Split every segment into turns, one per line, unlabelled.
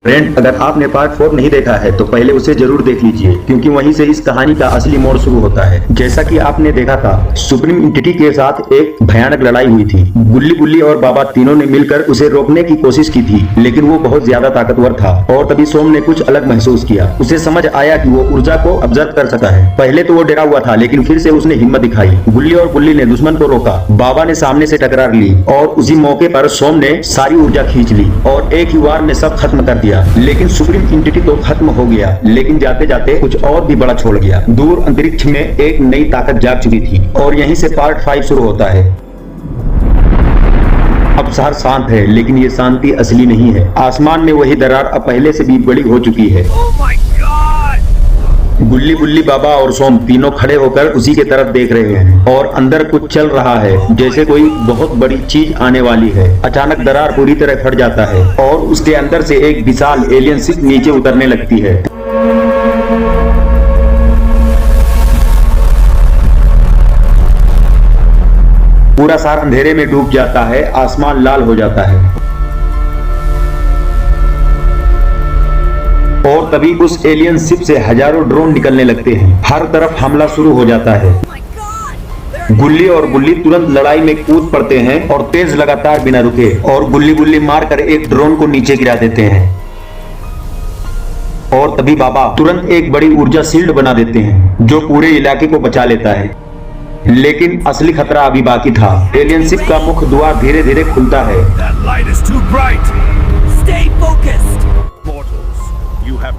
Friend, अगर आपने part 4 नहीं देखा है तो पहले उसे जरूर देख लीजिए, क्योंकि वहीं से इस कहानी का असली मोड़ शुरू होता है। जैसा कि आपने देखा था, सुप्रीम एंटिटी के साथ एक भयानक लड़ाई हुई थी। गुल्ली बुल्ली और बाबा तीनों ने मिलकर उसे रोकने की कोशिश की थी, लेकिन वो बहुत ज्यादा ताकतवर था। और तभी सोम ने कुछ अलग महसूस किया। उसे समझ आया कि वो ऊर्जा को ऑब्जर्व कर सकता है। पहले तो वो डरा हुआ था, लेकिन फिर से उसने हिम्मत दिखाई। गुल्ली और बुल्ली ने दुश्मन को रोका, बाबा ने सामने से टकरार ली और उसी मौके पर सोम ने सारी ऊर्जा खींच ली और एक ही वार में सब खत्म कर दिया। लेकिन सुप्रीम एंटिटी तो खत्म हो गया, लेकिन जाते जाते कुछ और भी बड़ा छोड़ गया। दूर अंतरिक्ष में एक नई ताकत जाग चुकी थी और यहीं से पार्ट 5 शुरू होता है। अब शहर शांत है, लेकिन ये शांति असली नहीं है। आसमान में वही दरार अब पहले से भी बड़ी हो चुकी है। गुल्ली बुल्ली, बाबा और सोम तीनों खड़े होकर उसी के तरफ देख रहे हैं और अंदर कुछ चल रहा है, जैसे कोई बहुत बड़ी चीज आने वाली है। अचानक दरार पूरी तरह फट जाता है और उसके अंदर से एक विशाल एलियन शिप नीचे उतरने लगती है। पूरा शहर अंधेरे में डूब जाता है, आसमान लाल हो जाता है और तभी उस एलियन शिप से हजारों ड्रोन निकलने लगते हैं। हर तरफ हमला शुरू हो जाता है। गुल्ली और बुल्ली तुरंत लड़ाई में कूद पड़ते हैं और तेज लगातार बिना रुके और गुल्ली बुल्ली मारकर एक ड्रोन को नीचे गिरा देते हैं। और तभी बाबा तुरंत एक बड़ी ऊर्जा शील्ड बना देते हैं, जो पूरे इलाके को बचा लेता है। लेकिन असली खतरा अभी बाकी था। एलियन शिप का मुख्य द्वार धीरे धीरे खुलता है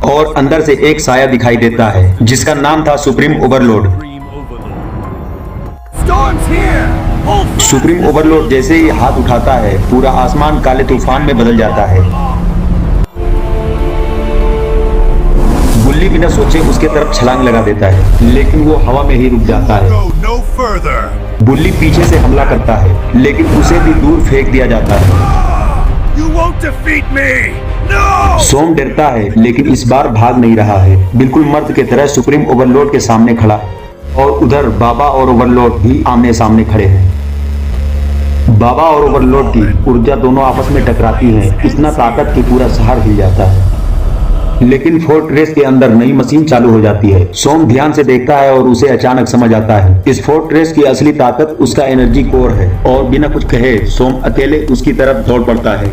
और अंदर से एक साया दिखाई देता है, जिसका नाम था सुप्रीम ओवरलोड। सुप्रीम ओवरलोड जैसे ही हाथ उठाता है, पूरा आसमान काले तूफान में बदल जाता है। गुल्ली बिना सोचे उसके तरफ छलांग लगा देता है, लेकिन वो हवा में ही रुक जाता है। बुल्ली पीछे से हमला करता है, लेकिन उसे भी दूर फेंक दिया जाता है। सोम डरता है, लेकिन इस बार भाग नहीं रहा है। बिल्कुल मर्द की तरह सुप्रीम ओवरलोड के सामने खड़ा और उधर बाबा और ओवरलोड भी आमने सामने खड़े हैं। बाबा और ओवरलोड की ऊर्जा दोनों आपस में टकराती है, इतना ताकत कि पूरा शहर हिल जाता है। लेकिन फोर्ट्रेस के अंदर नई मशीन चालू हो जाती है। सोम ध्यान से देखता है और उसे अचानक समझ आता है, इस फोर्ट्रेस की असली ताकत उसका एनर्जी कोर है। और बिना कुछ कहे सोम अकेले उसकी तरफ दौड़ पड़ता है।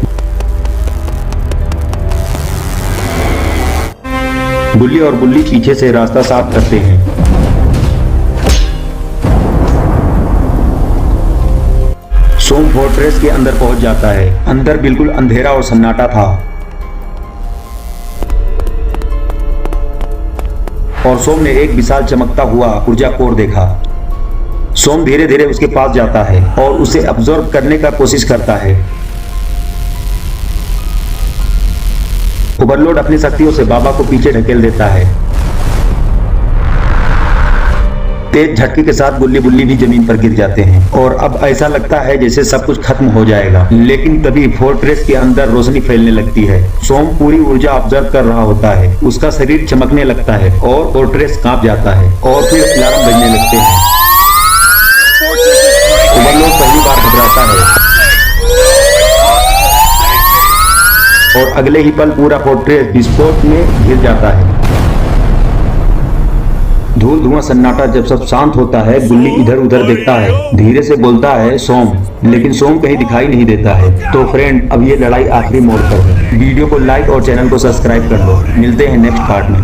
गुल्ली और बुल्ली पीछे से रास्ता साफ करते हैं। सोम फोर्ट्रेस के अंदर पहुंच जाता है। अंदर बिल्कुल अंधेरा और सन्नाटा था और सोम ने एक विशाल चमकता हुआ ऊर्जा कोर देखा। सोम धीरे धीरे उसके पास जाता है और उसे ऑब्जर्व करने का कोशिश करता है। ओवरलोड अपनी शक्तियों से बाबा को पीछे ढकेल देता है। तेज झटके के साथ गुल्ली बुल्ली भी जमीन पर गिर जाते हैं और अब ऐसा लगता है जैसे सब कुछ खत्म हो जाएगा। लेकिन तभी फोर्ट्रेस के अंदर रोशनी फैलने लगती है। सोम पूरी ऊर्जा ऑब्जर्व कर रहा होता है। उसका शरीर चमकने लगता है और फोर्ट्रेस कांप जाता है और फिर अलार्म बजने लगते हैं। ओवरलोड पहली बार घबराता है और अगले ही पल पूरा फोर्ट्रेस विस्फोट में घिर जाता है। धूल धुआं सन्नाटा जब सब शांत होता है, गुल्ली इधर उधर देखता है, धीरे से बोलता है सोम, लेकिन सोम कहीं दिखाई नहीं देता है। तो फ्रेंड, अब ये लड़ाई आखिरी मोड़ पर है। वीडियो को लाइक और चैनल को सब्सक्राइब कर लो। मिलते हैं नेक्स्ट पार्ट में।